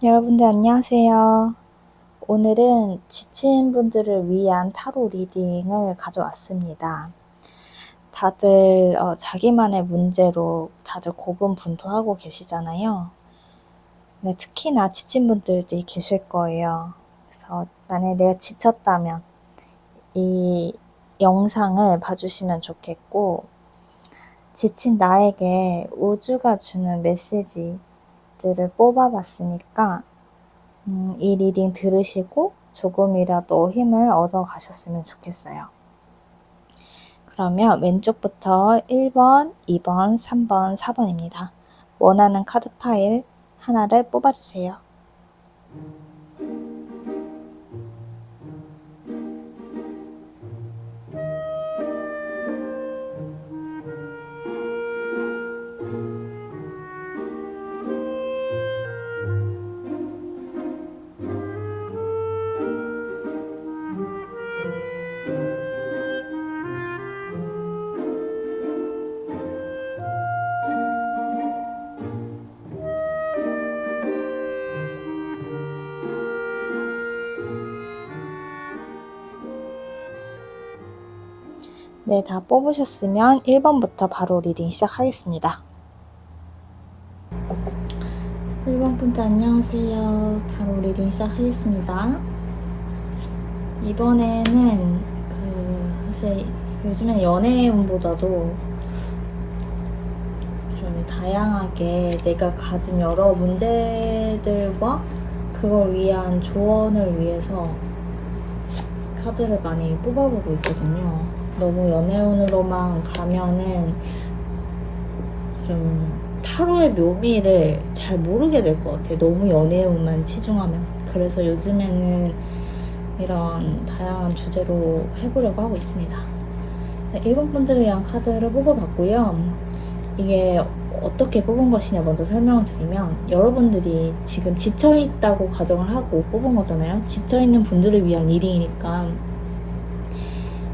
여러분들 안녕하세요. 오늘은 지친 분들을 위한 타로 리딩을 가져왔습니다. 다들 자기만의 문제로 다들 고군분투하고 계시잖아요. 네, 특히나 지친 분들도 계실 거예요. 그래서 만약에 내가 지쳤다면 이 영상을 봐주시면 좋겠고, 지친 나에게 우주가 주는 메시지들을 뽑아봤으니까 이 리딩 들으시고 조금이라도 힘을 얻어 가셨으면 좋겠어요. 그러면 왼쪽부터 1번, 2번, 3번, 4번입니다. 원하는 카드 파일 하나를 뽑아주세요. 네, 다 뽑으셨으면 1번부터 바로 리딩 시작하겠습니다. 1번 분들 안녕하세요. 바로 리딩 시작하겠습니다. 이번에는 사실 요즘엔 연애운보다도 좀 다양하게 내가 가진 여러 문제들과 그걸 위한 조언을 위해서 카드를 많이 뽑아보고 있거든요. 너무 연애운으로만 가면은 좀 타로의 묘미를 잘 모르게 될 것 같아요. 너무 연애운만 치중하면. 그래서 요즘에는 이런 다양한 주제로 해보려고 하고 있습니다. 자, 1번 분들을 위한 카드를 뽑아봤고요. 이게 어떻게 뽑은 것이냐 먼저 설명을 드리면, 여러분들이 지금 지쳐있다고 가정을 하고 뽑은 거잖아요. 지쳐있는 분들을 위한 리딩이니까.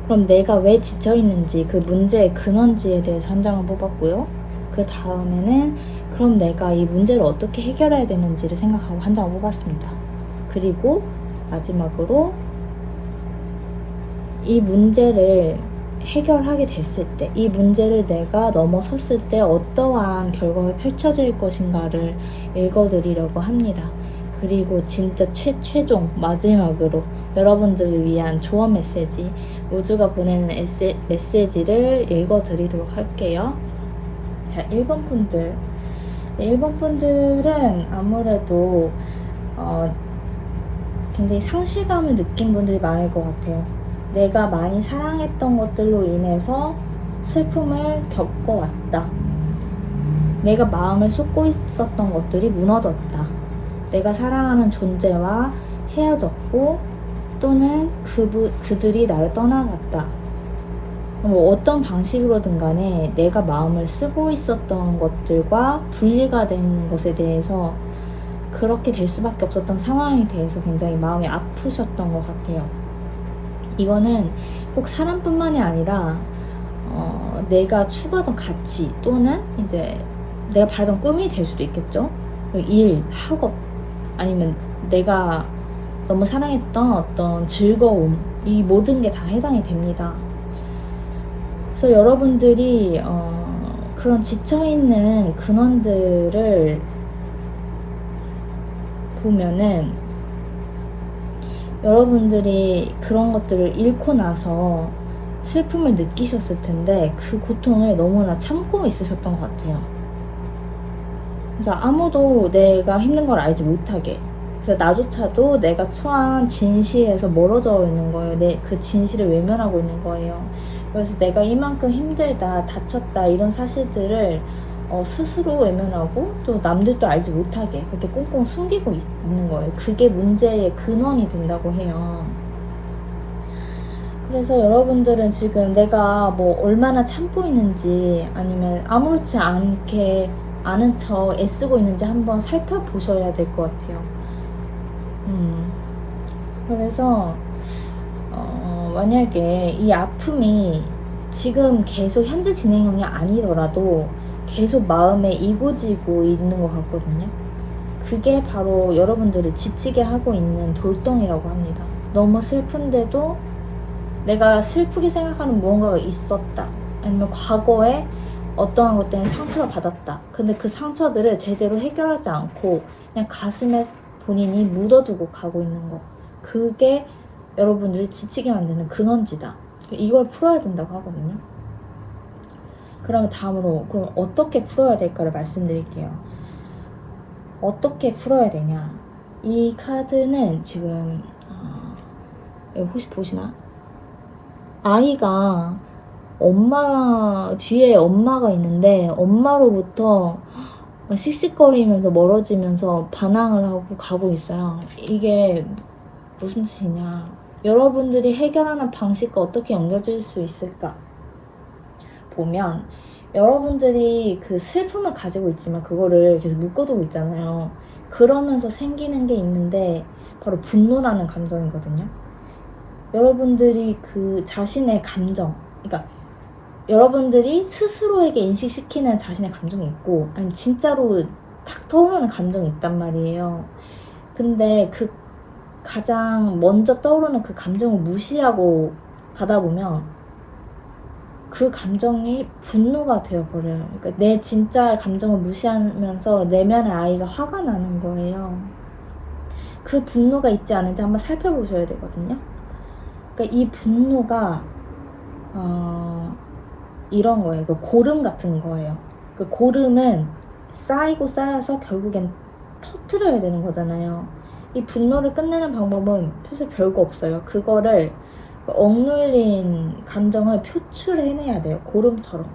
그럼 내가 왜 지쳐있는지, 그 문제의 근원지에 대해서 한 장을 뽑았고요. 그 다음에는 그럼 내가 이 문제를 어떻게 해결해야 되는지를 생각하고 한 장을 뽑았습니다. 그리고 마지막으로 이 문제를 해결하게 됐을 때, 이 문제를 내가 넘어섰을 때 어떠한 결과가 펼쳐질 것인가를 읽어드리려고 합니다. 그리고 진짜 최종 마지막으로 여러분들을 위한 조언 메시지, 우주가 보내는 메시지를 읽어드리도록 할게요. 자, 1번 분들. 1번 분들은 아무래도 굉장히 상실감을 느낀 분들이 많을 것 같아요. 내가 많이 사랑했던 것들로 인해서 슬픔을 겪어왔다. 내가 마음을 쏟고 있었던 것들이 무너졌다. 내가 사랑하는 존재와 헤어졌고, 또는 그들이 나를 떠나갔다. 뭐 어떤 방식으로든 간에 내가 마음을 쓰고 있었던 것들과 분리가 된 것에 대해서, 그렇게 될 수밖에 없었던 상황에 대해서 굉장히 마음이 아프셨던 것 같아요. 이거는 꼭 사람뿐만이 아니라 내가 추구하던 가치, 또는 이제 내가 바라던 꿈이 될 수도 있겠죠. 일, 학업, 아니면 내가 너무 사랑했던 어떤 즐거움, 이 모든 게 다 해당이 됩니다. 그래서 여러분들이 그런 지쳐있는 근원들을 보면은, 여러분들이 그런 것들을 잃고 나서 슬픔을 느끼셨을 텐데 그 고통을 너무나 참고 있으셨던 것 같아요. 그래서 아무도 내가 힘든 걸 알지 못하게, 그래서 나조차도 내가 처한 진실에서 멀어져 있는 거예요. 그 진실을 외면하고 있는 거예요. 그래서 내가 이만큼 힘들다, 다쳤다, 이런 사실들을 스스로 외면하고, 또 남들도 알지 못하게 그렇게 꽁꽁 숨기고 있는 거예요. 그게 문제의 근원이 된다고 해요. 그래서 여러분들은 지금 내가 뭐 얼마나 참고 있는지, 아니면 아무렇지 않게 아는 척 애쓰고 있는지 한번 살펴보셔야 될 것 같아요. 그래서 만약에 이 아픔이 지금 계속 현재 진행형이 아니더라도 계속 마음에 이고지고 있는 것 같거든요. 그게 바로 여러분들을 지치게 하고 있는 돌덩이라고 합니다. 너무 슬픈데도 내가 슬프게 생각하는 무언가가 있었다. 아니면 과거에 어떠한 것 때문에 상처를 받았다. 근데 그 상처들을 제대로 해결하지 않고 그냥 가슴에 본인이 묻어두고 가고 있는 거. 그게 여러분들을 지치게 만드는 근원지다. 이걸 풀어야 된다고 하거든요. 그러면 다음으로 그럼 어떻게 풀어야 될까를 말씀드릴게요. 어떻게 풀어야 되냐. 이 카드는 지금 여기 혹시 보시나? 아이가 뒤에 엄마가 있는데 엄마로부터 씩씩거리면서 멀어지면서 반항을 하고 가고 있어요. 이게 무슨 뜻이냐. 여러분들이 해결하는 방식과 어떻게 연결될 수 있을까? 보면 여러분들이 그 슬픔을 가지고 있지만 그거를 계속 묶어두고 있잖아요. 그러면서 생기는 게 있는데 바로 분노라는 감정이거든요. 여러분들이 그 자신의 감정, 그러니까 여러분들이 스스로에게 인식시키는 자신의 감정이 있고 아니면 진짜로 탁 떠오르는 감정이 있단 말이에요. 근데 그 가장 먼저 떠오르는 그 감정을 무시하고 가다 보면 그 감정이 분노가 되어버려요. 그러니까 내 진짜 감정을 무시하면서 내면의 아이가 화가 나는 거예요. 그 분노가 있지 않은지 한번 살펴보셔야 되거든요. 그러니까 이 분노가 이런 거예요. 그 고름 같은 거예요. 그 고름은 쌓이고 쌓여서 결국엔 터트려야 되는 거잖아요. 이 분노를 끝내는 방법은 사실 별거 없어요. 그거를 억눌린 감정을 표출해내야 돼요. 고름처럼.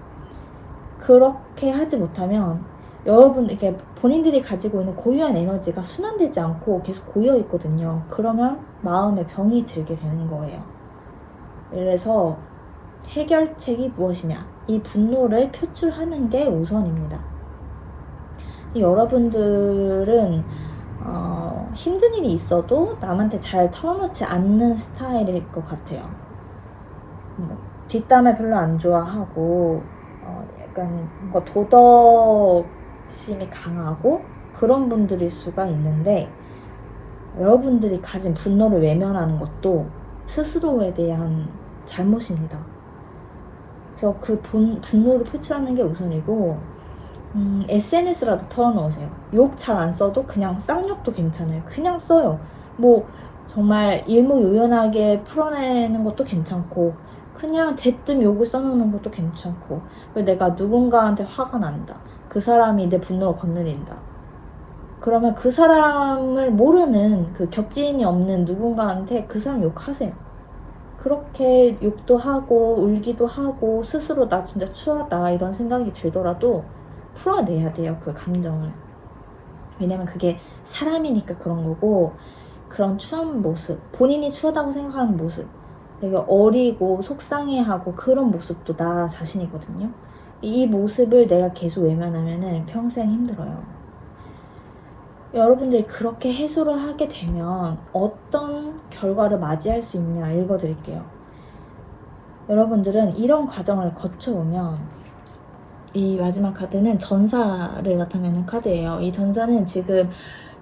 그렇게 하지 못하면 여러분 이렇게 본인들이 가지고 있는 고유한 에너지가 순환되지 않고 계속 고여 있거든요. 그러면 마음에 병이 들게 되는 거예요. 그래서 해결책이 무엇이냐? 이 분노를 표출하는 게 우선입니다. 여러분들은 힘든 일이 있어도 남한테 잘 털어놓지 않는 스타일일 것 같아요. 뒷담을 별로 안 좋아하고 약간 뭔가 도덕심이 강하고 그런 분들일 수가 있는데 여러분들이 가진 분노를 외면하는 것도 스스로에 대한 잘못입니다. 그래서 그 분노를 표출하는 게 우선이고 SNS라도 털어놓으세요. 욕 잘 안 써도 그냥 쌍욕도 괜찮아요. 그냥 써요. 뭐 정말 일무요연하게 풀어내는 것도 괜찮고 그냥 대뜸 욕을 써놓는 것도 괜찮고 내가 누군가한테 화가 난다. 그 사람이 내 분노를 거느린다. 그러면 그 사람을 모르는 그 겹지인이 없는 누군가한테 그 사람 욕하세요. 그렇게 욕도 하고 울기도 하고 스스로 나 진짜 추하다 이런 생각이 들더라도 풀어내야 돼요. 그 감정을. 왜냐면 그게 사람이니까 그런 거고 그런 추한 모습, 본인이 추하다고 생각하는 모습 되게 어리고 속상해하고 그런 모습도 나 자신이거든요. 이 모습을 내가 계속 외면하면 평생 힘들어요. 여러분들이 그렇게 해소를 하게 되면 어떤 결과를 맞이할 수 있냐 읽어드릴게요. 여러분들은 이런 과정을 거쳐오면 이 마지막 카드는 전사를 나타내는 카드예요. 이 전사는 지금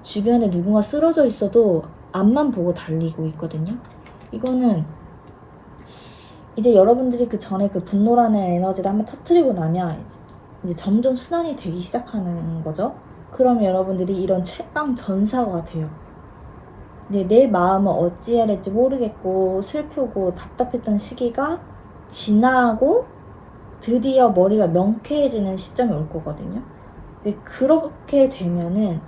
주변에 누군가 쓰러져 있어도 앞만 보고 달리고 있거든요. 이거는 이제 여러분들이 그 전에 그 분노라는 에너지를 한번 터뜨리고 나면 이제 점점 순환이 되기 시작하는 거죠. 그럼 여러분들이 이런 최강 전사가 돼요. 내 마음을 어찌해야 될지 모르겠고 슬프고 답답했던 시기가 지나고 드디어 머리가 명쾌해지는 시점이 올 거거든요. 근데 그렇게 되면은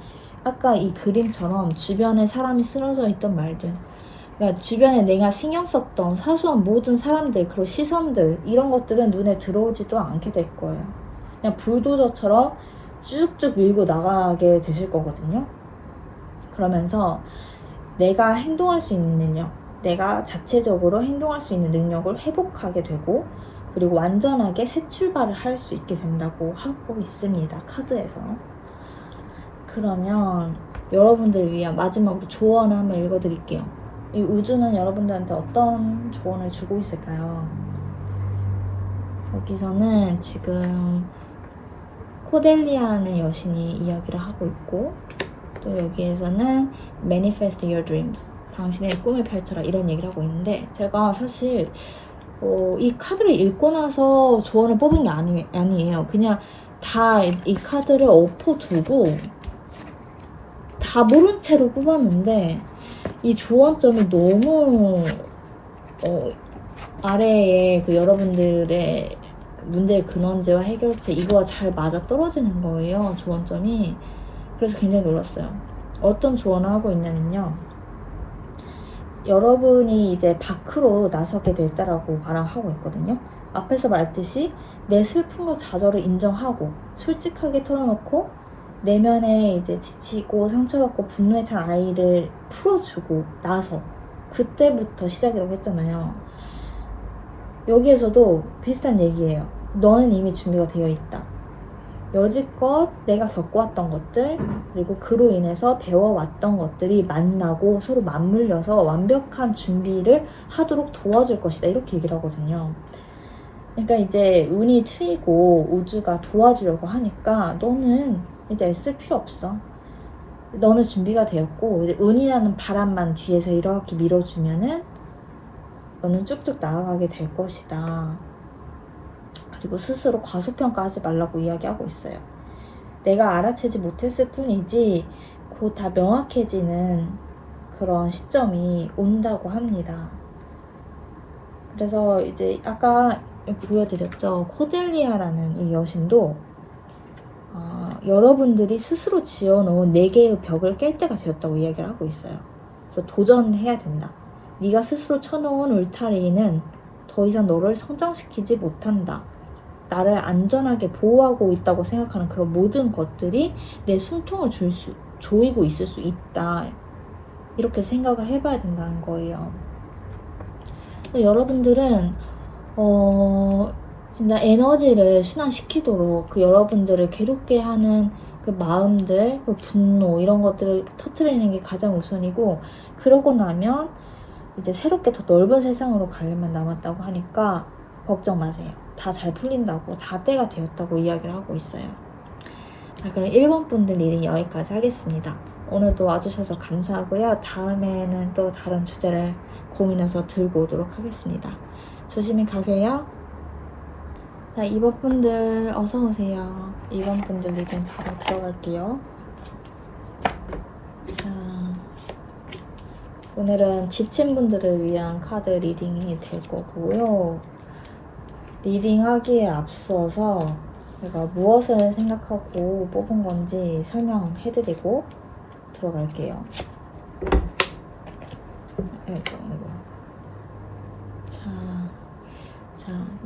아까 이 그림처럼 주변에 사람이 쓰러져 있던 말들, 그러니까 주변에 내가 신경 썼던 사소한 모든 사람들, 그리고 시선들 이런 것들은 눈에 들어오지도 않게 될 거예요. 그냥 불도저처럼 쭉쭉 밀고 나가게 되실 거거든요. 그러면서 내가 행동할 수 있는 능력, 내가 자체적으로 행동할 수 있는 능력을 회복하게 되고 그리고 완전하게 새 출발을 할 수 있게 된다고 하고 있습니다. 카드에서. 그러면 여러분들을 위한 마지막으로 조언을 한번 읽어드릴게요. 이 우주는 여러분들한테 어떤 조언을 주고 있을까요? 여기서는 지금 코델리아라는 여신이 이야기를 하고 있고 또 여기에서는 manifest your dreams. 당신의 꿈을 펼쳐라. 이런 얘기를 하고 있는데, 제가 사실 이 카드를 읽고 나서 조언을 뽑은 게 아니에요. 그냥 다 이 카드를 엎어두고 다 모른 채로 뽑았는데, 이 조언점이 너무 아래에 그 여러분들의 문제의 근원지와 해결책 이거와 잘 맞아 떨어지는 거예요. 조언점이. 그래서 굉장히 놀랐어요. 어떤 조언을 하고 있냐면요, 여러분이 이제 밖으로 나서게 될 때라고 말하고 있거든요. 앞에서 말했듯이 내 슬픔과 좌절을 인정하고 솔직하게 털어놓고 내면에 이제 지치고 상처받고 분노에 찬 아이를 풀어주고 나서, 그때부터 시작이라고 했잖아요. 여기에서도 비슷한 얘기예요. 너는 이미 준비가 되어 있다. 여지껏 내가 겪어왔던 것들, 그리고 그로 인해서 배워왔던 것들이 만나고 서로 맞물려서 완벽한 준비를 하도록 도와줄 것이다. 이렇게 얘기를 하거든요. 그러니까 이제 운이 트이고 우주가 도와주려고 하니까 너는 이제 애쓸 필요 없어. 너는 준비가 되었고, 이제 운이라는 바람만 뒤에서 이렇게 밀어주면은 너는 쭉쭉 나아가게 될 것이다. 그리고 스스로 과소평가하지 말라고 이야기하고 있어요. 내가 알아채지 못했을 뿐이지 곧 다 명확해지는 그런 시점이 온다고 합니다. 그래서 이제 아까 보여드렸죠. 코델리아라는 이 여신도 여러분들이 스스로 지어놓은 4개의 벽을 깰 때가 되었다고 이야기를 하고 있어요. 그래서 도전해야 된다. 네가 스스로 쳐놓은 울타리는 더 이상 너를 성장시키지 못한다. 나를 안전하게 보호하고 있다고 생각하는 그런 모든 것들이 내 숨통을 조이고 있을 수 있다. 이렇게 생각을 해봐야 된다는 거예요. 여러분들은 진짜 에너지를 순환시키도록 그 여러분들을 괴롭게 하는 그 마음들, 그 분노 이런 것들을 터트리는 게 가장 우선이고, 그러고 나면 이제 새롭게 더 넓은 세상으로 갈 일만 남았다고 하니까 걱정 마세요. 다 잘 풀린다고, 다 때가 되었다고 이야기를 하고 있어요. 그럼 1번 분들 리딩 여기까지 하겠습니다. 오늘도 와주셔서 감사하고요. 다음에는 또 다른 주제를 고민해서 들고 오도록 하겠습니다. 조심히 가세요. 자, 2번 분들 어서오세요. 2번 분들 리딩 바로 들어갈게요. 자, 오늘은 지친분들을 위한 카드 리딩이 될 거고요. 리딩하기에 앞서서 제가 무엇을 생각하고 뽑은 건지 설명해드리고 들어갈게요.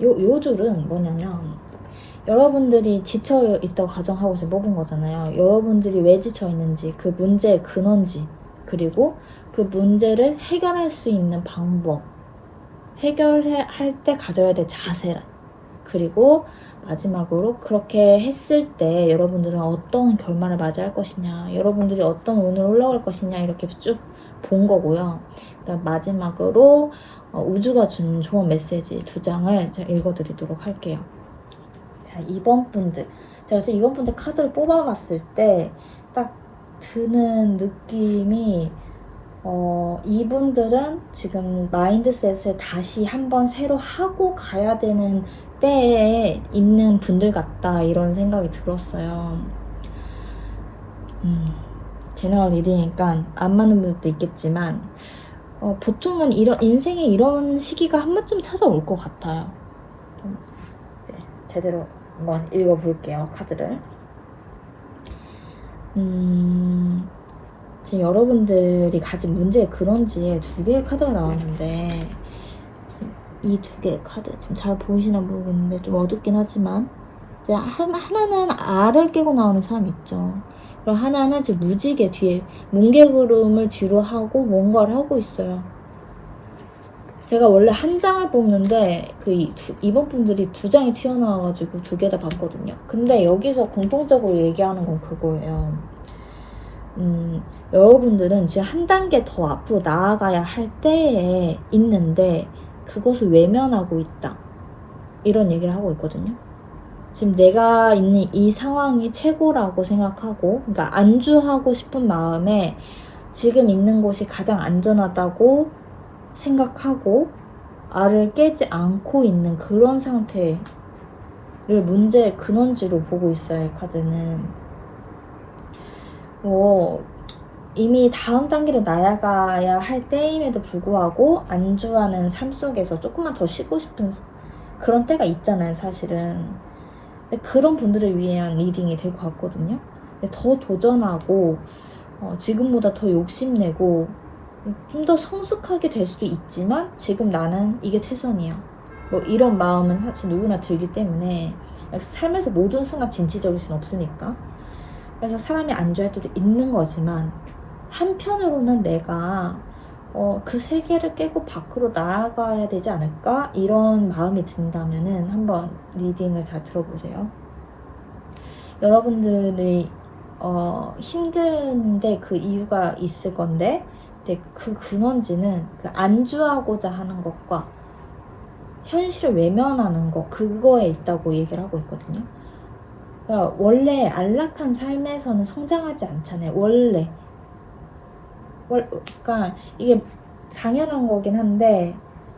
요 줄은 뭐냐면, 여러분들이 지쳐 있다고 가정하고 제가 뽑은 거잖아요. 여러분들이 왜 지쳐 있는지, 그 문제의 근원지, 그리고 그 문제를 해결할 수 있는 방법, 해결할 때 가져야 될 자세, 그리고 마지막으로 그렇게 했을 때 여러분들은 어떤 결말을 맞이할 것이냐, 여러분들이 어떤 운으로 올라갈 것이냐, 이렇게 쭉 본 거고요. 마지막으로 우주가 준 좋은 메시지 2장을 제가 읽어드리도록 할게요. 자, 2번 분들, 제가 지금 2번 분들 카드를 뽑아봤을 때 딱 드는 느낌이 이분들은 지금 마인드셋을 다시 한번 새로 하고 가야 되는 때에 있는 분들 같다, 이런 생각이 들었어요. 제너럴 리딩이니까 안 맞는 분들도 있겠지만 보통은 인생에 이런 시기가 한 번쯤 찾아올 것 같아요. 이제 제대로 한번 읽어볼게요, 카드를. 지금 여러분들이 가진 문제의 근원지에 2개의 카드가 나왔는데, 이 2개의 카드 지금 잘 보이시나 모르겠는데 좀 어둡긴 하지만, 이제 하나는 알을 깨고 나오는 사람이 있죠. 그리고 하나는 지금 무지개 뒤에 뭉게구름을 뒤로 하고 뭔가를 하고 있어요. 제가 원래 한 장을 뽑는데 이번 분들이 2장이 튀어나와가지고 2개 다 봤거든요. 근데 여기서 공통적으로 얘기하는 건 그거예요. 여러분들은 지금 한 단계 더 앞으로 나아가야 할 때에 있는데 그것을 외면하고 있다, 이런 얘기를 하고 있거든요. 지금 내가 있는 이 상황이 최고라고 생각하고, 그러니까 안주하고 싶은 마음에 지금 있는 곳이 가장 안전하다고 생각하고 알을 깨지 않고 있는 그런 상태를 문제의 근원지로 보고 있어요. 이 카드는 이미 다음 단계로 나아가야 할 때임에도 불구하고 안주하는 삶 속에서 조금만 더 쉬고 싶은 그런 때가 있잖아요, 사실은. 근데 그런 분들을 위한 리딩이 될 것 같거든요. 더 도전하고 지금보다 더 욕심내고 좀 더 성숙하게 될 수도 있지만 지금 나는 이게 최선이야, 뭐 이런 마음은 사실 누구나 들기 때문에 삶에서 모든 순간 진취적일 수는 없으니까. 그래서 사람이 안주할 때도 있는 거지만 한편으로는 내가 그 세계를 깨고 밖으로 나아가야 되지 않을까? 이런 마음이 든다면은 한번 리딩을 잘 들어보세요. 여러분들이 힘든데 그 이유가 있을 건데, 근데 그 근원지는 그 안주하고자 하는 것과 현실을 외면하는 것, 그거에 있다고 얘기를 하고 있거든요. 그러니까 원래 안락한 삶에서는 성장하지 않잖아요. 그러니까 이게 당연한 거긴 한데,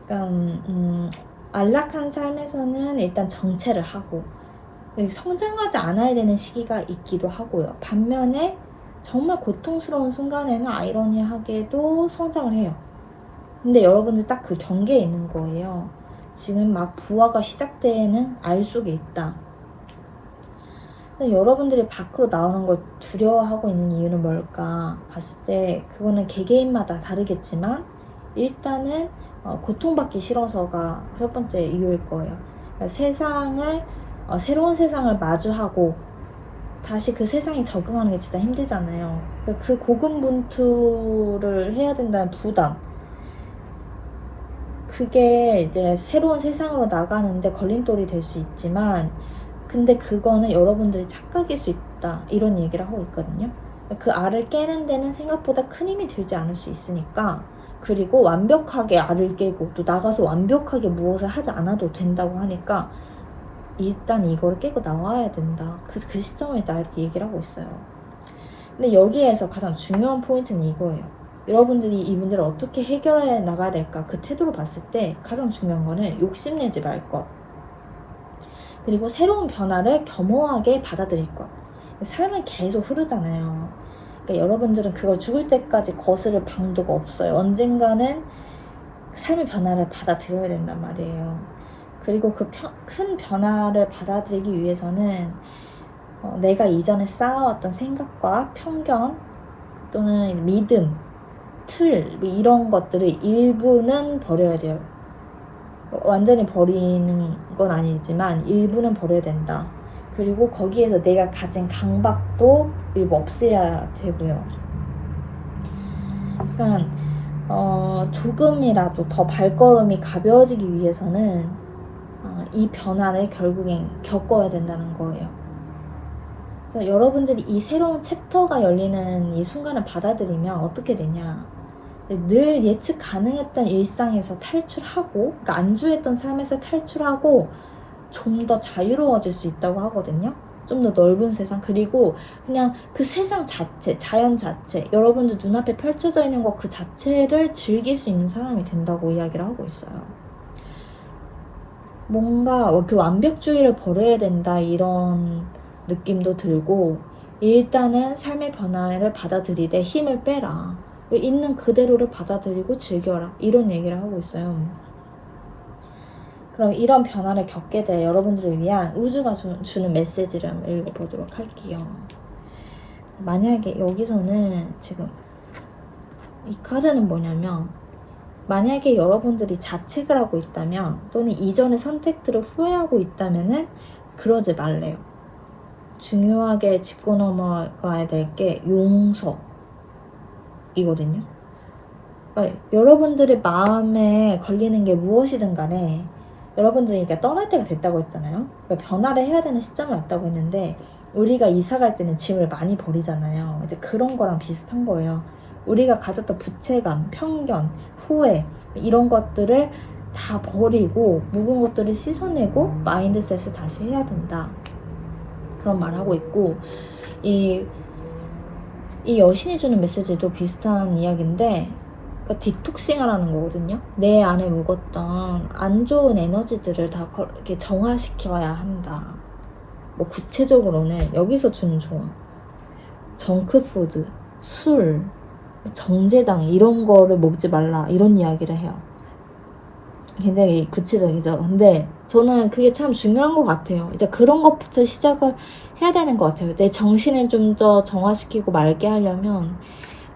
그러니까 안락한 삶에서는 일단 정체를 하고 성장하지 않아야 되는 시기가 있기도 하고요. 반면에 정말 고통스러운 순간에는 아이러니하게도 성장을 해요. 근데 여러분들 딱 그 경계에 있는 거예요. 지금 막 부화가 시작되는 알 속에 있다. 여러분들이 밖으로 나오는 걸 두려워하고 있는 이유는 뭘까 봤을 때 그거는 개개인마다 다르겠지만 일단은 고통받기 싫어서가 첫 번째 이유일 거예요. 그러니까 새로운 세상을 마주하고 다시 그 세상에 적응하는 게 진짜 힘들잖아요. 그 고군분투를 해야 된다는 부담, 그게 이제 새로운 세상으로 나가는데 걸림돌이 될 수 있지만, 근데 그거는 여러분들이 착각일 수 있다, 이런 얘기를 하고 있거든요. 그 알을 깨는 데는 생각보다 큰 힘이 들지 않을 수 있으니까, 그리고 완벽하게 알을 깨고 또 나가서 완벽하게 무엇을 하지 않아도 된다고 하니까 일단 이거를 깨고 나와야 된다. 그 시점에 나 이렇게 얘기를 하고 있어요. 근데 여기에서 가장 중요한 포인트는 이거예요. 여러분들이 이 문제를 어떻게 해결해 나가야 될까, 그 태도로 봤을 때 가장 중요한 거는 욕심내지 말 것, 그리고 새로운 변화를 겸허하게 받아들일 것. 삶은 계속 흐르잖아요. 그러니까 여러분들은 그걸 죽을 때까지 거스를 방도가 없어요. 언젠가는 삶의 변화를 받아들여야 된단 말이에요. 그리고 그 큰 변화를 받아들이기 위해서는 내가 이전에 쌓아왔던 생각과 편견 또는 믿음, 틀, 이런 것들을 일부는 버려야 돼요. 완전히 버리는 건 아니지만 일부는 버려야 된다. 그리고 거기에서 내가 가진 강박도 일부 없애야 되고요. 그러니까 조금이라도 더 발걸음이 가벼워지기 위해서는 이 변화를 결국엔 겪어야 된다는 거예요. 그래서 여러분들이 이 새로운 챕터가 열리는 이 순간을 받아들이면 어떻게 되냐, 늘 예측 가능했던 일상에서 탈출하고, 그러니까 안주했던 삶에서 탈출하고 좀 더 자유로워질 수 있다고 하거든요. 좀 더 넓은 세상, 그리고 그냥 그 세상 자체, 자연 자체, 여러분들 눈앞에 펼쳐져 있는 것 그 자체를 즐길 수 있는 사람이 된다고 이야기를 하고 있어요. 뭔가 그 완벽주의를 버려야 된다, 이런 느낌도 들고, 일단은 삶의 변화를 받아들이되 힘을 빼라, 있는 그대로를 받아들이고 즐겨라, 이런 얘기를 하고 있어요. 그럼 이런 변화를 겪게 돼 여러분들을 위한 우주가 주는 메시지를 한번 읽어보도록 할게요. 만약에 여기서는 지금 이 카드는 뭐냐면, 만약에 여러분들이 자책을 하고 있다면 또는 이전의 선택들을 후회하고 있다면은 그러지 말래요. 중요하게 짚고 넘어가야 될 게 용서이거든요. 그러니까 여러분들의 마음에 걸리는 게 무엇이든 간에 여러분들이 이게 떠날 때가 됐다고 했잖아요. 그러니까 변화를 해야 되는 시점이 왔다고 했는데, 우리가 이사 갈 때는 짐을 많이 버리잖아요. 이제 그런 거랑 비슷한 거예요. 우리가 가졌던 부채감, 편견, 후회, 이런 것들을 다 버리고 묵은 것들을 씻어내고 마인드셋을 다시 해야 된다. 그런 말을 하고 있고, 이 여신이 주는 메시지도 비슷한 이야기인데, 그러니까 디톡싱 하라는 거거든요. 내 안에 묵었던 안 좋은 에너지들을 다 이렇게 정화시켜야 한다. 뭐 구체적으로는 여기서 주는 조언, 정크푸드, 술, 정제당 이런 거를 먹지 말라 이런 이야기를 해요. 굉장히 구체적이죠. 근데 저는 그게 참 중요한 것 같아요. 이제 그런 것부터 시작을 해야 되는 것 같아요. 내 정신을 좀 더 정화시키고 맑게 하려면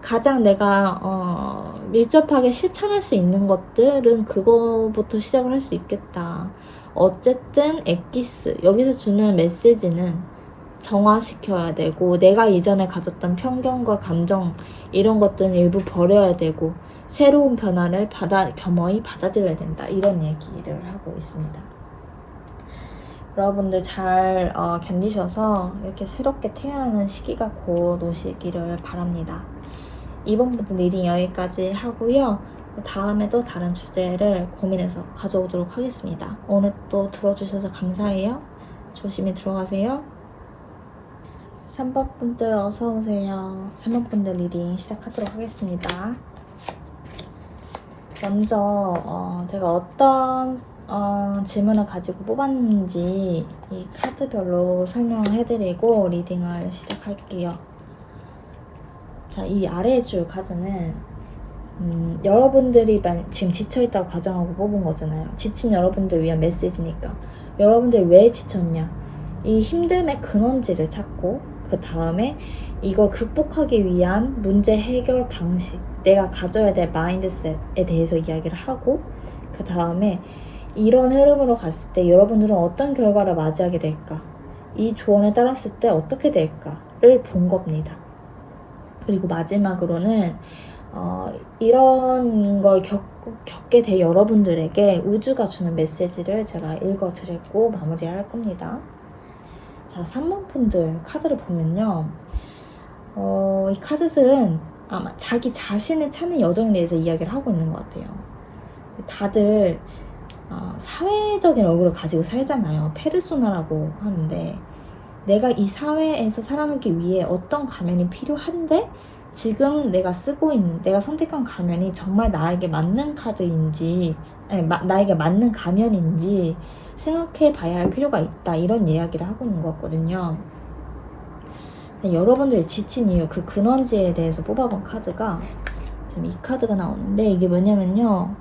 가장 내가 밀접하게 실천할 수 있는 것들은 그거부터 시작을 할 수 있겠다. 어쨌든 엑기스 여기서 주는 메시지는 정화시켜야 되고, 내가 이전에 가졌던 편견과 감정 이런 것들은 일부 버려야 되고, 새로운 변화를 겸허히 받아들여야 된다. 이런 얘기를 하고 있습니다. 여러분들 잘 견디셔서 이렇게 새롭게 태어나는 시기가 곧 오시기를 바랍니다. 이번 분들 리딩 여기까지 하고요. 다음에 또 다른 주제를 고민해서 가져오도록 하겠습니다. 오늘 또 들어주셔서 감사해요. 조심히 들어가세요. 3번 분들 어서오세요. 3번 분들 리딩 시작하도록 하겠습니다. 먼저 제가 어떤 질문을 가지고 뽑았는지 이 카드별로 설명해드리고 리딩을 시작할게요. 자, 이 아래에 줄 카드는 여러분들이 지금 지쳐있다고 가정하고 뽑은 거잖아요. 지친 여러분들 위한 메시지니까. 여러분들이 왜 지쳤냐, 이 힘듦의 근원지를 찾고, 그 다음에 이걸 극복하기 위한 문제 해결 방식, 내가 가져야 될 마인드셋에 대해서 이야기를 하고, 그 다음에 이런 흐름으로 갔을 때 여러분들은 어떤 결과를 맞이하게 될까, 이 조언을 따랐을 때 어떻게 될까를 본 겁니다. 그리고 마지막으로는 이런 걸 겪게 될 여러분들에게 우주가 주는 메시지를 제가 읽어드리고 마무리할 겁니다. 자, 3번 분들 카드를 보면요, 이 카드들은 아마 자기 자신을 찾는 여정에 대해서 이야기를 하고 있는 것 같아요. 다들 사회적인 얼굴을 가지고 살잖아요. 페르소나라고 하는데, 내가 이 사회에서 살아가기 위해 어떤 가면이 필요한데, 지금 내가 쓰고 있는, 내가 선택한 가면이 정말 나에게 맞는 카드인지, 아니, 나에게 맞는 가면인지 생각해 봐야 할 필요가 있다. 이런 이야기를 하고 있는 것 같거든요. 여러분들이 지친 이유, 그 근원지에 대해서 뽑아본 카드가 지금 이 카드가 나오는데, 이게 뭐냐면요,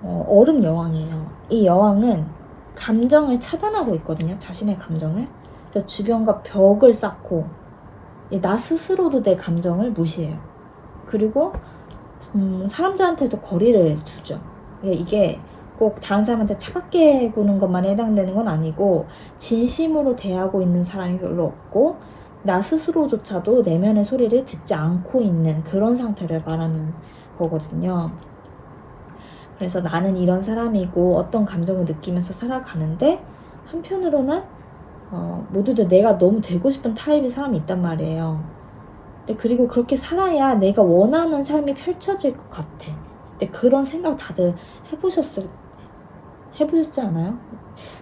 얼음 여왕이에요. 이 여왕은 감정을 차단하고 있거든요. 자신의 감정을. 주변과 벽을 쌓고, 나 스스로도 내 감정을 무시해요. 그리고 사람들한테도 거리를 두죠. 이게 꼭 다른 사람한테 차갑게 구는 것만 해당되는 건 아니고, 진심으로 대하고 있는 사람이 별로 없고, 나 스스로조차도 내면의 소리를 듣지 않고 있는 그런 상태를 말하는 거거든요. 그래서 나는 이런 사람이고 어떤 감정을 느끼면서 살아가는데, 한편으로는 모두들 내가 너무 되고 싶은 타입의 사람이 있단 말이에요. 그리고 그렇게 살아야 내가 원하는 삶이 펼쳐질 것 같아. 근데 그런 생각 다들 해보셨지 않아요?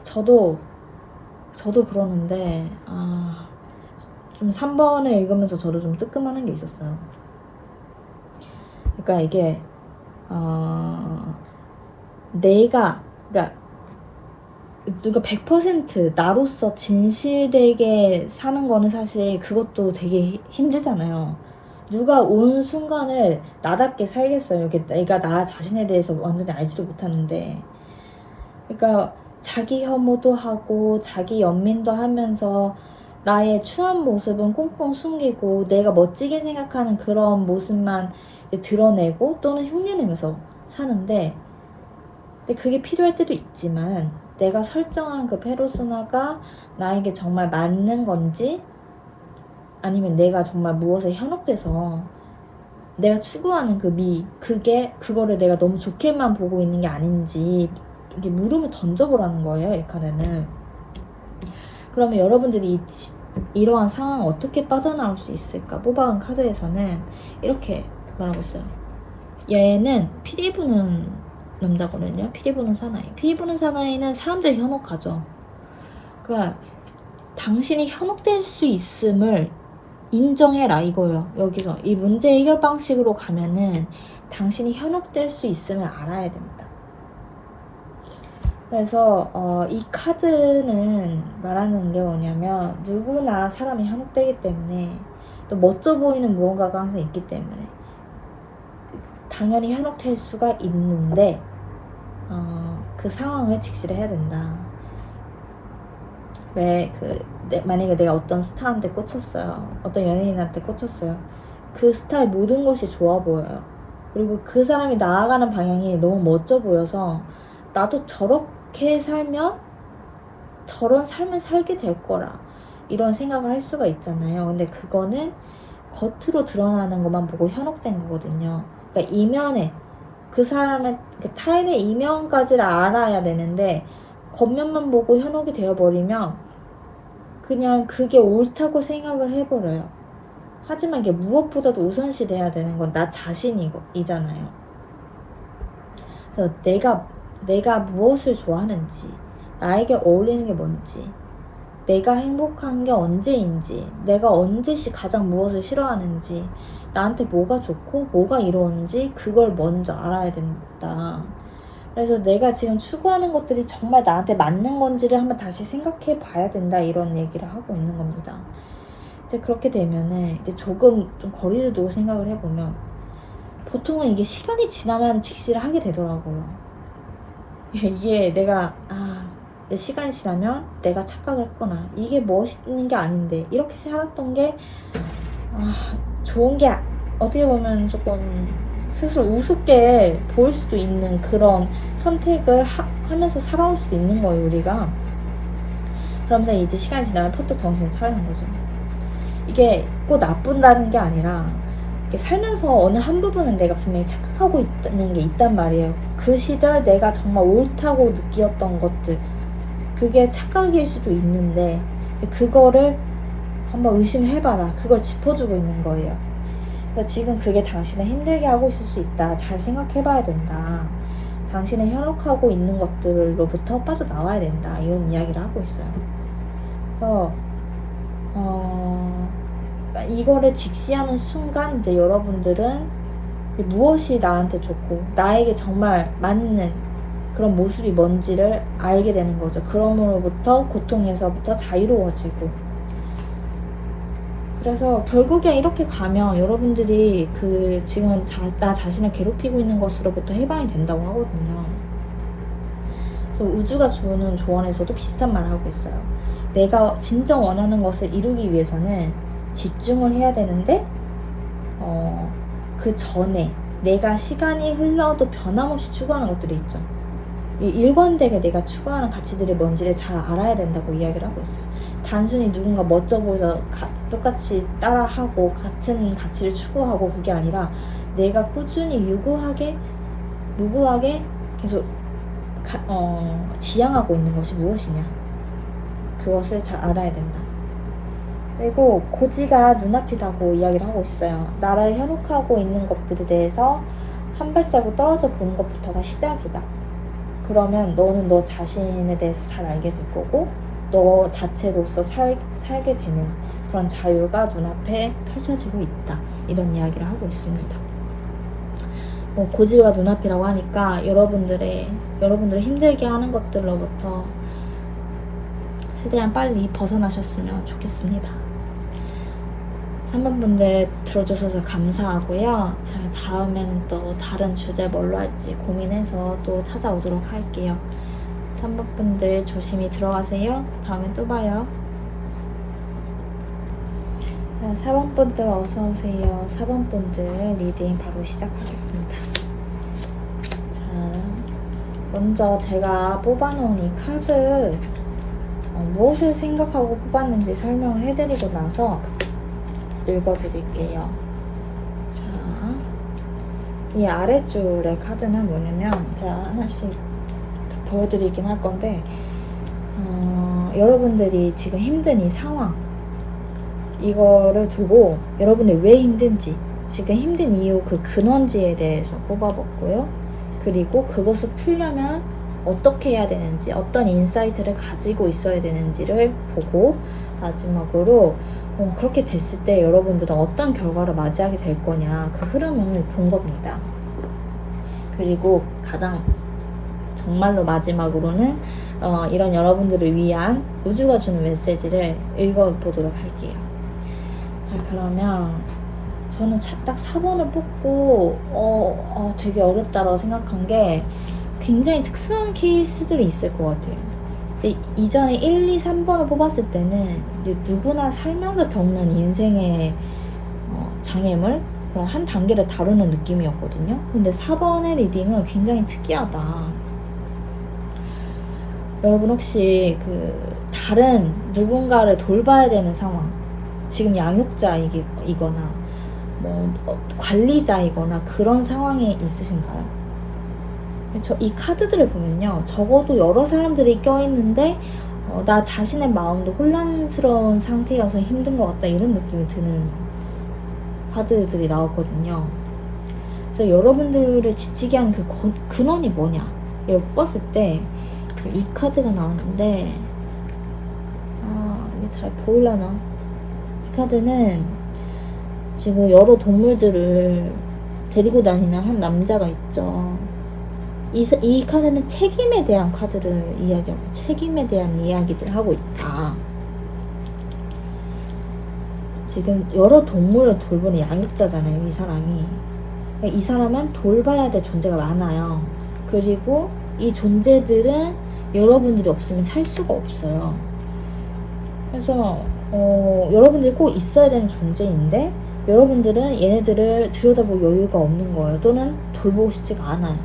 저도 그러는데, 좀 3번을 읽으면서 저도 좀 뜨끔하는 게 있었어요. 그러니까 이게 내가, 그러니까 누가 100% 나로서 진실되게 사는 거는 사실 그것도 되게 힘들잖아요. 누가 온 순간을 나답게 살겠어요. 이게 내가 나 자신에 대해서 완전히 알지도 못하는데. 그러니까 자기 혐오도 하고 자기 연민도 하면서 나의 추한 모습은 꽁꽁 숨기고 내가 멋지게 생각하는 그런 모습만 드러내고 또는 흉내내면서 사는데, 근데 그게 필요할 때도 있지만, 내가 설정한 그 페르소나가 나에게 정말 맞는 건지, 아니면 내가 정말 무엇에 현혹돼서 내가 추구하는 그거를 내가 너무 좋게만 보고 있는 게 아닌지, 이게 물음을 던져보라는 거예요, 이 카드는. 그러면 여러분들이 이러한 상황을 어떻게 빠져나올 수 있을까? 뽑아온 카드에서는 이렇게 말하고 있어요. 얘는 피리 부는 남자거든요. 피리 부는 사나이. 피리 부는 사나이는 사람들이 현혹하죠. 그러니까 당신이 현혹될 수 있음을 인정해라 이거예요. 여기서 이 문제 해결 방식으로 가면은 당신이 현혹될 수 있음을 알아야 된다. 그래서 이 카드는 말하는 게 뭐냐면 누구나 사람이 현혹되기 때문에 또 멋져 보이는 무언가가 항상 있기 때문에 당연히 현혹될 수가 있는데 그 상황을 직시를 해야 된다. 만약에 내가 어떤 스타한테 꽂혔어요. 어떤 연예인한테 꽂혔어요. 그 스타의 모든 것이 좋아 보여요. 그리고 그 사람이 나아가는 방향이 너무 멋져 보여서 나도 저렇게 살면 저런 삶을 살게 될 거라 이런 생각을 할 수가 있잖아요. 근데 그거는 겉으로 드러나는 것만 보고 현혹된 거거든요. 그러니까 이면에 그 사람의 그 타인의 이면까지를 알아야 되는데 겉면만 보고 현혹이 되어버리면 그냥 그게 옳다고 생각을 해버려요. 하지만 이게 무엇보다도 우선시 돼야 되는 건 나 자신이잖아요. 그래서 내가 무엇을 좋아하는지, 나에게 어울리는 게 뭔지, 내가 행복한 게 언제인지, 내가 언제시 가장 무엇을 싫어하는지, 나한테 뭐가 좋고 뭐가 이로운지 그걸 먼저 알아야 된다. 그래서 내가 지금 추구하는 것들이 정말 나한테 맞는 건지를 한번 다시 생각해 봐야 된다 이런 얘기를 하고 있는 겁니다. 이제 그렇게 되면은 이제 조금 좀 거리를 두고 생각을 해보면 보통은 이게 시간이 지나면 직시를 하게 되더라고요. 이게 내가 시간이 지나면 내가 착각을 했구나. 이게 멋있는 게 아닌데 이렇게 살았던 게 좋은 게 어떻게 보면 조금 스스로 우습게 보일 수도 있는 그런 선택을 하면서 살아올 수도 있는 거예요, 우리가. 그러면서 이제 시간이 지나면 퍼뜩 정신을 차리는 거죠. 이게 꼭 나쁜다는 게 아니라 살면서 어느 한 부분은 내가 분명히 착각하고 있는 게 있단 말이에요. 그 시절 내가 정말 옳다고 느꼈던 것들, 그게 착각일 수도 있는데 그거를 한번 의심을 해봐라. 그걸 짚어주고 있는 거예요. 지금 그게 당신을 힘들게 하고 있을 수 있다. 잘 생각해봐야 된다. 당신을 현혹하고 있는 것들로부터 빠져나와야 된다. 이런 이야기를 하고 있어요. 그래서 이거를 직시하는 순간 이제 여러분들은 무엇이 나한테 좋고 나에게 정말 맞는 그런 모습이 뭔지를 알게 되는 거죠. 그럼으로부터 고통에서부터 자유로워지고. 그래서 결국에 이렇게 가면 여러분들이 그 지금 나 자신을 괴롭히고 있는 것으로부터 해방이 된다고 하거든요. 우주가 주는 조언에서도 비슷한 말을 하고 있어요. 내가 진정 원하는 것을 이루기 위해서는 집중을 해야 되는데 그 전에 내가 시간이 흘러도 변함없이 추구하는 것들이 있죠. 일관되게 내가 추구하는 가치들이 뭔지를 잘 알아야 된다고 이야기를 하고 있어요. 단순히 누군가 멋져 보여서 똑같이 따라하고 같은 가치를 추구하고 그게 아니라 내가 꾸준히 유구하게 무구하게 계속 지향하고 있는 것이 무엇이냐, 그것을 잘 알아야 된다. 그리고 고지가 눈앞이라고 이야기를 하고 있어요. 나를 현혹하고 있는 것들에 대해서 한 발자국 떨어져 보는 것부터가 시작이다. 그러면 너는 너 자신에 대해서 잘 알게 될 거고 너 자체로서 살게 되는 그런 자유가 눈앞에 펼쳐지고 있다. 이런 이야기를 하고 있습니다. 고지가 눈앞이라고 하니까 여러분들을 힘들게 하는 것들로부터 최대한 빨리 벗어나셨으면 좋겠습니다. 3번 분들 들어주셔서 감사하고요. 자, 다음에는 또 다른 주제 뭘로 할지 고민해서 또 찾아오도록 할게요. 3번 분들 조심히 들어가세요. 다음에 또 봐요. 자, 4번 분들 어서오세요. 4번 분들 리딩 바로 시작하겠습니다. 자, 먼저 제가 뽑아놓은 이 카드 무엇을 생각하고 뽑았는지 설명을 해드리고 나서 읽어드릴게요. 자, 이 아랫줄의 카드는 뭐냐면 제가 하나씩 보여드리긴 할 건데 여러분들이 지금 힘든 이 상황, 이거를 두고 여러분이 왜 힘든지, 지금 힘든 이유 그 근원지에 대해서 뽑아봤고요. 그리고 그것을 풀려면 어떻게 해야 되는지, 어떤 인사이트를 가지고 있어야 되는지를 보고, 마지막으로 그렇게 됐을 때 여러분들은 어떤 결과를 맞이하게 될 거냐, 그 흐름을 본 겁니다. 그리고 가장 정말로 마지막으로는 이런 여러분들을 위한 우주가 주는 메시지를 읽어보도록 할게요. 자, 그러면 저는 딱 4번을 뽑고 되게 어렵다고 생각한 게 굉장히 특수한 케이스들이 있을 것 같아요. 근데 이전에 1, 2, 3번을 뽑았을 때는 누구나 살면서 겪는 인생의 장애물 그런 한 단계를 다루는 느낌이었거든요. 근데 4번의 리딩은 굉장히 특이하다. 여러분 혹시 다른 누군가를 돌봐야 되는 상황, 지금 양육자이거나 관리자이거나 그런 상황에 있으신가요? 이 카드들을 보면요, 적어도 여러 사람들이 껴있는데 나 자신의 마음도 혼란스러운 상태여서 힘든 것 같다, 이런 느낌이 드는 카드들이 나왔거든요. 그래서 여러분들을 지치게 하는 그 근원이 뭐냐 이걸 뽑았을 때 지금 이 카드가 나왔는데, 이게 잘 보이려나? 이 카드는 지금 여러 동물들을 데리고 다니는 한 남자가 있죠. 이 카드는 책임에 대한 카드를 이야기하고, 책임에 대한 이야기들을 하고 있다. 지금 여러 동물을 돌보는 양육자잖아요, 이 사람이. 이 사람은 돌봐야 될 존재가 많아요. 그리고 이 존재들은 여러분들이 없으면 살 수가 없어요. 그래서 여러분들이 꼭 있어야 되는 존재인데 여러분들은 얘네들을 들여다볼 여유가 없는 거예요. 또는 돌보고 싶지가 않아요.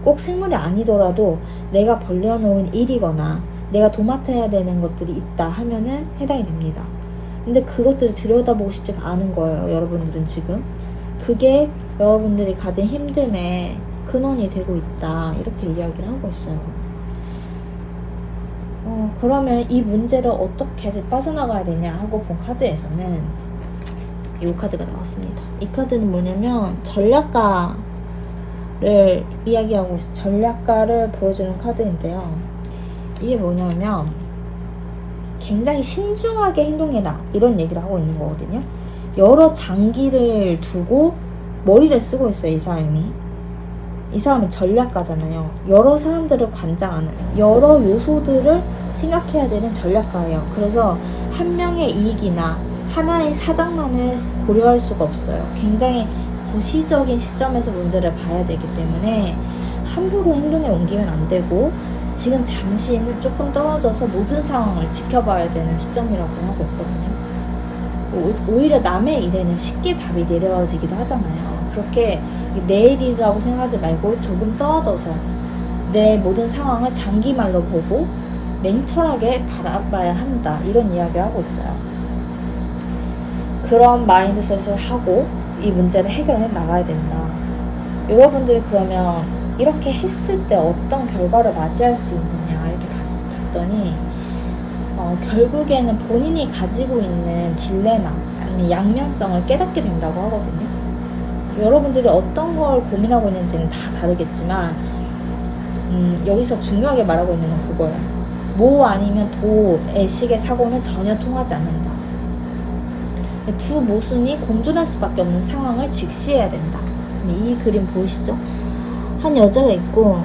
꼭 생물이 아니더라도 내가 벌려놓은 일이거나 내가 도맡아야 되는 것들이 있다 하면은 해당이 됩니다. 근데 그것들을 들여다보고 싶지가 않은 거예요, 여러분들은 지금. 그게 여러분들이 가진 힘듦의 근원이 되고 있다, 이렇게 이야기를 하고 있어요. 그러면 이 문제를 어떻게 빠져나가야 되냐 하고 본 카드에서는 이 카드가 나왔습니다. 이 카드는 뭐냐면 전략가를 이야기하고 있어요. 전략가를 보여주는 카드인데요. 이게 뭐냐면 굉장히 신중하게 행동해라, 이런 얘기를 하고 있는 거거든요. 여러 장기를 두고 머리를 쓰고 있어요, 이 사람이. 이 사람은 전략가잖아요. 여러 사람들을 관장하는, 여러 요소들을 생각해야 되는 전략가예요. 그래서 한 명의 이익이나 하나의 사정만을 고려할 수가 없어요. 굉장히 거시적인 시점에서 문제를 봐야 되기 때문에 함부로 행동에 옮기면 안 되고, 지금 잠시는 조금 떨어져서 모든 상황을 지켜봐야 되는 시점이라고 하고 있거든요. 오히려 남의 일에는 쉽게 답이 내려지기도 하잖아요. 그렇게 내 일이라고 생각하지 말고 조금 떨어져서 내 모든 상황을 장기말로 보고 냉철하게 바라봐야 한다, 이런 이야기를 하고 있어요. 그런 마인드셋을 하고 이 문제를 해결해 나가야 된다. 여러분들이 그러면 이렇게 했을 때 어떤 결과를 맞이할 수 있느냐 이렇게 봤더니 결국에는 본인이 가지고 있는 딜레마 아니면 양면성을 깨닫게 된다고 하거든요. 여러분들이 어떤 걸 고민하고 있는지는 다 다르겠지만 여기서 중요하게 말하고 있는 건 그거예요. 모 아니면 도의 식의 사고는 전혀 통하지 않는다. 두 모순이 공존할 수밖에 없는 상황을 직시해야 된다. 이 그림 보이시죠? 한 여자가 있고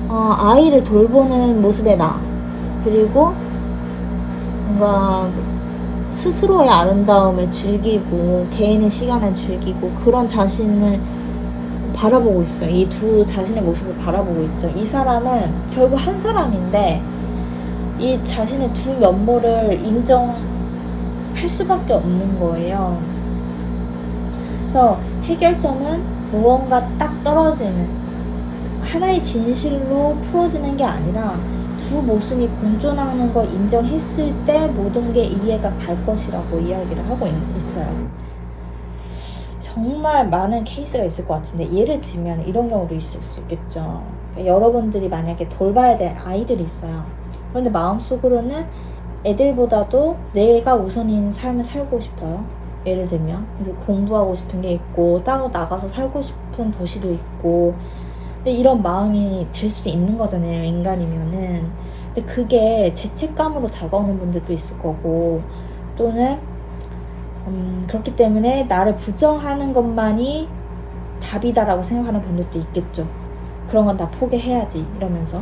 아이를 돌보는 모습의 나, 그리고 뭔가 스스로의 아름다움을 즐기고 개인의 시간을 즐기고 그런 자신을 바라보고 있어요. 이 두 자신의 모습을 바라보고 있죠. 이 사람은 결국 한 사람인데 이 자신의 두 면모를 인정할 수밖에 없는 거예요. 그래서 해결점은 무언가 딱 떨어지는 하나의 진실로 풀어지는 게 아니라 두 모순이 공존하는 걸 인정했을 때 모든 게 이해가 갈 것이라고 이야기를 하고 있어요. 정말 많은 케이스가 있을 것 같은데 예를 들면 이런 경우도 있을 수 있겠죠. 여러분들이 만약에 돌봐야 될 아이들이 있어요. 그런데 마음속으로는 애들보다도 내가 우선인 삶을 살고 싶어요. 예를 들면 공부하고 싶은 게 있고 따로 나가서 살고 싶은 도시도 있고 근데 이런 마음이 들 수도 있는 거잖아요, 인간이면은. 근데 그게 죄책감으로 다가오는 분들도 있을 거고, 또는 그렇기 때문에 나를 부정하는 것만이 답이다라고 생각하는 분들도 있겠죠. 그런 건 다 포기해야지 이러면서.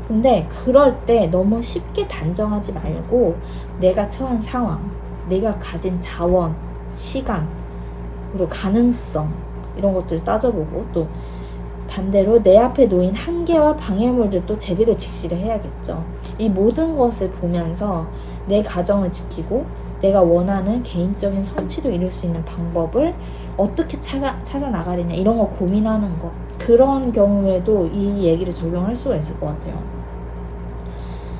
근데 그럴 때 너무 쉽게 단정하지 말고 내가 처한 상황, 내가 가진 자원, 시간, 그리고 가능성 이런 것들을 따져보고, 또 반대로 내 앞에 놓인 한계와 방해물들도 제대로 직시를 해야겠죠. 이 모든 것을 보면서 내 가정을 지키고 내가 원하는 개인적인 성취를 이룰 수 있는 방법을 어떻게 찾아 나가야 되냐 이런 거 고민하는 거. 그런 경우에도 이 얘기를 적용할 수가 있을 것 같아요.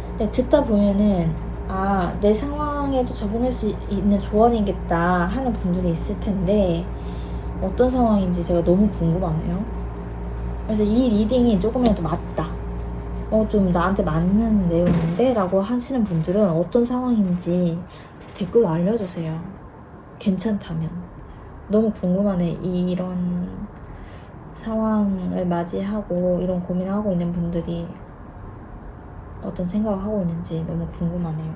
근데 듣다 보면은 내 상황에도 적용할 수 있는 조언이겠다 하는 분들이 있을 텐데 어떤 상황인지 제가 너무 궁금하네요. 그래서 이 리딩이 조금이라도 맞다, 좀 나한테 맞는 내용인데 라고 하시는 분들은 어떤 상황인지 댓글로 알려주세요. 괜찮다면. 너무 궁금하네. 이런 상황을 맞이하고 이런 고민하고 있는 분들이 어떤 생각을 하고 있는지 너무 궁금하네요.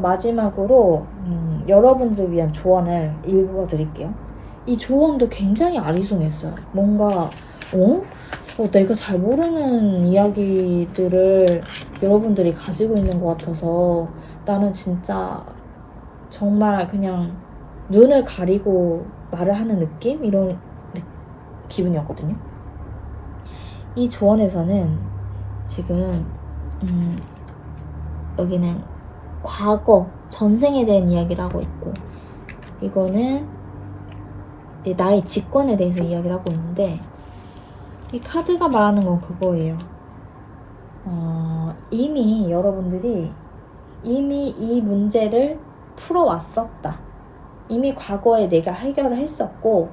마지막으로 여러분들을 위한 조언을 읽어드릴게요. 이 조언도 굉장히 아리송했어요. 뭔가 내가 잘 모르는 이야기들을 여러분들이 가지고 있는 것 같아서 나는 진짜 정말 그냥 눈을 가리고 말을 하는 느낌? 이런 기분이었거든요. 이 조언에서는 지금 여기는 과거, 전생에 대한 이야기를 하고 있고, 이거는 나의 직권에 대해서 이야기를 하고 있는데, 이 카드가 말하는 건 그거예요. 이미 여러분들이 이미 이 문제를 풀어왔었다. 이미 과거에 내가 해결을 했었고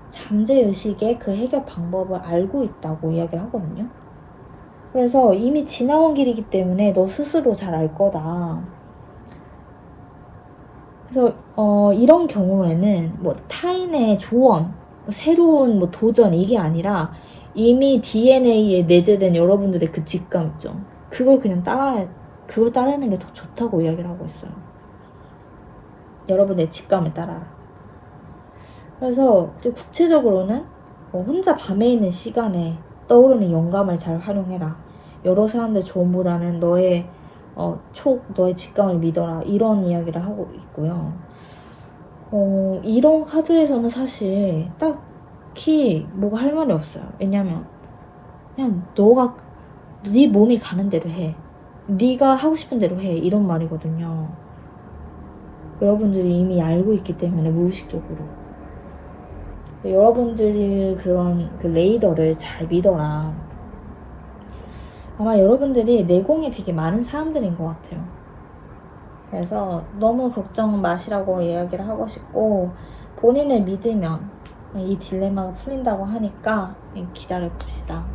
잠재의식에 그 해결 방법을 알고 있다고 이야기를 하거든요. 그래서 이미 지나온 길이기 때문에 너 스스로 잘 알 거다. 그래서 이런 경우에는 뭐 타인의 조언, 새로운 뭐 도전 이게 아니라 이미 DNA에 내재된 여러분들의 그 직감 있죠. 그걸 그냥 그걸 따르는 게 더 좋다고 이야기를 하고 있어요. 여러분의 직감을 따라라. 그래서 구체적으로는 혼자 밤에 있는 시간에 떠오르는 영감을 잘 활용해라. 여러 사람들 조언보다는 너의 직감을 믿어라. 이런 이야기를 하고 있고요. 이런 카드에서는 사실 딱히 뭐가 할 말이 없어요. 왜냐면 그냥 네 몸이 가는 대로 해. 네가 하고 싶은 대로 해. 이런 말이거든요. 여러분들이 이미 알고 있기 때문에 무의식적으로. 여러분들이 그런 그 레이더를 잘 믿어라. 아마 여러분들이 내공이 되게 많은 사람들인 것 같아요. 그래서 너무 걱정 마시라고 이야기를 하고 싶고, 본인을 믿으면 이 딜레마가 풀린다고 하니까 기다려봅시다.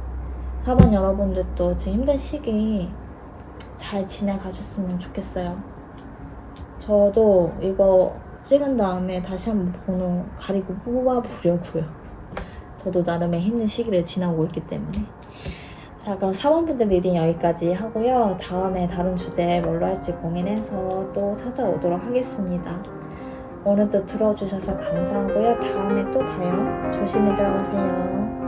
4번 여러분들도 제 힘든 시기 잘 지나가셨으면 좋겠어요. 저도 이거 찍은 다음에 다시 한번 번호 가리고 뽑아보려고요. 저도 나름의 힘든 시기를 지나고 있기 때문에. 자, 그럼 4번 분들 리딩 여기까지 하고요. 다음에 다른 주제 뭘로 할지 고민해서 또 찾아오도록 하겠습니다. 오늘도 들어주셔서 감사하고요. 다음에 또 봐요. 조심히 들어가세요.